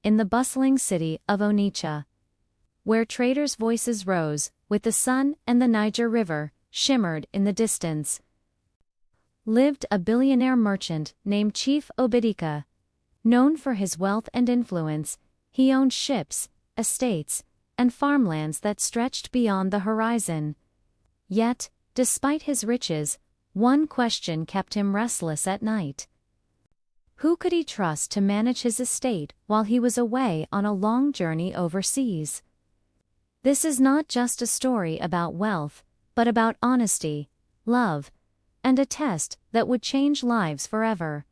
in the bustling city of Onitsha, where traders' voices rose, with the sun and the Niger River shimmered in the distance, lived a billionaire merchant named Chief Obedika. Known for his wealth and influence, he owned ships, estates, and farmlands that stretched beyond the horizon. Yet, despite his riches, one question kept him restless at night. Who could he trust to manage his estate while he was away on a long journey overseas? This is not just a story about wealth, but about honesty, love, and a test that would change lives forever.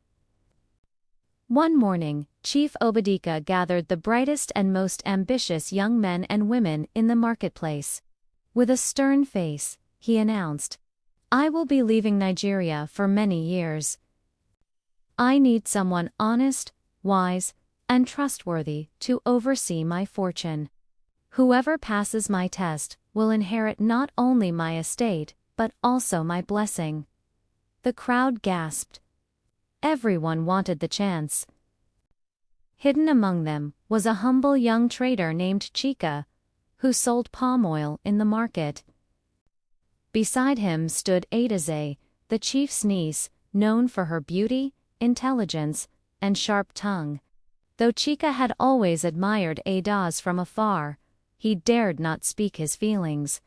One morning, Chief Obedika gathered the brightest and most ambitious young men and women in the marketplace. With a stern face, he announced, "I will be leaving Nigeria for many years. I need someone honest, wise, and trustworthy to oversee my fortune. Whoever passes my test will inherit not only my estate, but also my blessing." The crowd gasped. Everyone wanted the chance. Hidden among them was a humble young trader named Chika, who sold palm oil in the market. Beside him stood Adaze, the chief's niece, known for her beauty, intelligence, and sharp tongue. Though Chika had always admired Adaze from afar, he dared not speak his feelings.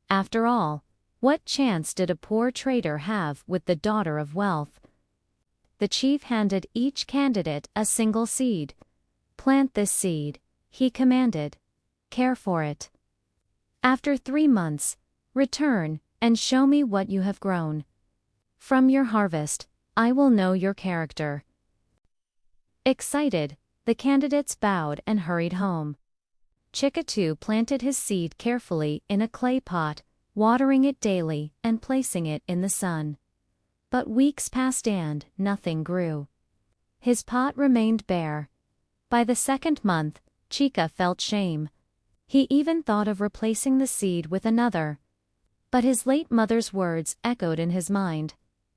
After all, what chance did a poor trader have with the daughter of wealth? The chief handed each candidate a single seed. "Plant this seed," he commanded. "Care for it. After 3 months, return and show me what you have grown. From your harvest, I will know your character." Excited, the candidates bowed and hurried home. Chika too planted his seed carefully in a clay pot, watering it daily and placing it in the sun. But weeks passed and nothing grew. His pot remained bare. By the 2nd month, Chika felt shame. He even thought of replacing the seed with another. But his late mother's words echoed in his mind.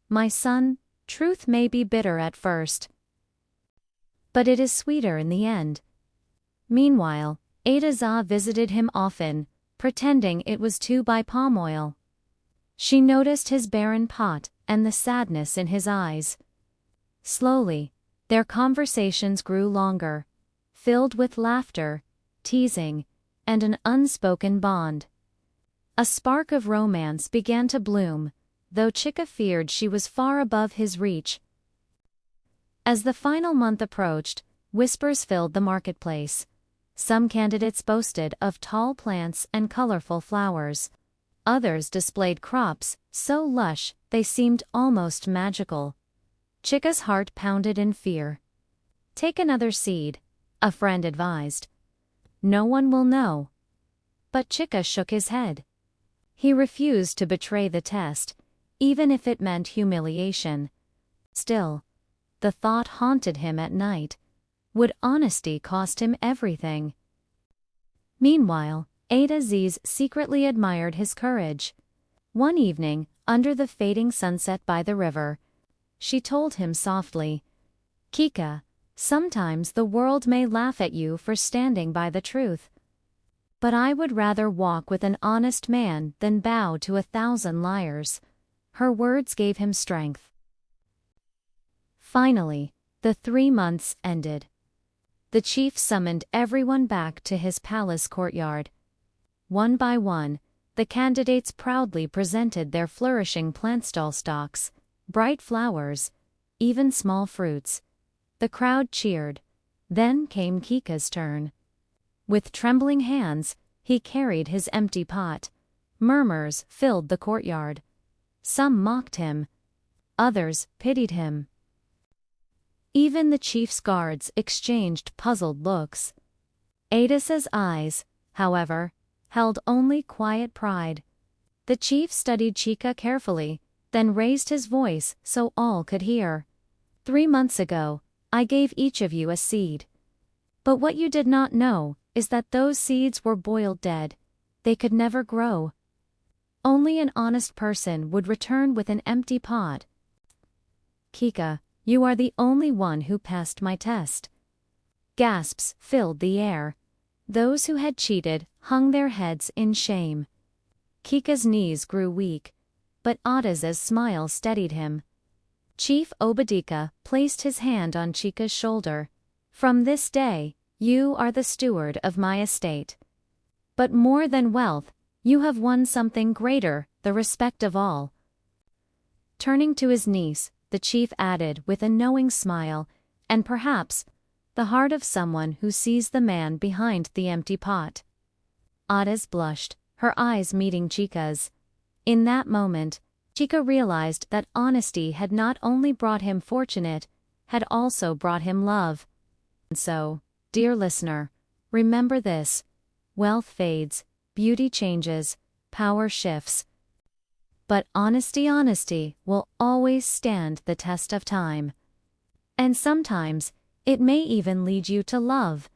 "My son, truth may be bitter at first, but it is sweeter in the end." Meanwhile, Adaza visited him often, pretending it was to buy palm oil. She noticed his barren pot and the sadness in his eyes. Slowly, their conversations grew longer, filled with laughter, teasing, and an unspoken bond. A spark of romance began to bloom, though Chika feared she was far above his reach. As the final month approached, whispers filled the marketplace. Some candidates boasted of tall plants and colorful flowers. Others displayed crops so lush they seemed almost magical. Chika's heart pounded in fear. "Take another seed," a friend advised. "No one will know." But Chika shook his head. He refused to betray the test, even if it meant humiliation. Still, the thought haunted him at night. Would honesty cost him everything? Meanwhile, Adaziz secretly admired his courage. One evening, under the fading sunset by the river, she told him softly, "Kika, sometimes the world may laugh at you for standing by the truth. But I would rather walk with an honest man than bow to 1,000 liars." Her words gave him strength. Finally, the 3 months ended. The chief summoned everyone back to his palace courtyard. One by one, the candidates proudly presented their flourishing plant stall stalks, bright flowers, even small fruits. The crowd cheered. Then came Kika's turn. With trembling hands, he carried his empty pot. Murmurs filled the courtyard. Some mocked him. Others pitied him. Even the chief's guards exchanged puzzled looks. Adasa's eyes, however, held only quiet pride. The chief studied Chika carefully, then raised his voice so all could hear. 3 months ago, I gave each of you a seed. But what you did not know is that those seeds were boiled dead. They could never grow. Only an honest person would return with an empty pot. Kika, you are the only one who passed my test. Gasps filled the air. Those who had cheated hung their heads in shame. Kika's knees grew weak, but Ada's smile steadied him. Chief Obadika placed his hand on Chika's shoulder. "From this day, you are the steward of my estate. But more than wealth, you have won something greater, the respect of all." Turning to his niece, the chief added with a knowing smile, "And perhaps the heart of someone who sees the man behind the empty pot." Ades blushed, her eyes meeting Chika's. In that moment, Chika realized that honesty had not only brought him fortune, had also brought him love. And so, dear listener, remember this: wealth fades, beauty changes, power shifts. But honesty will always stand the test of time. And sometimes, it may even lead you to love.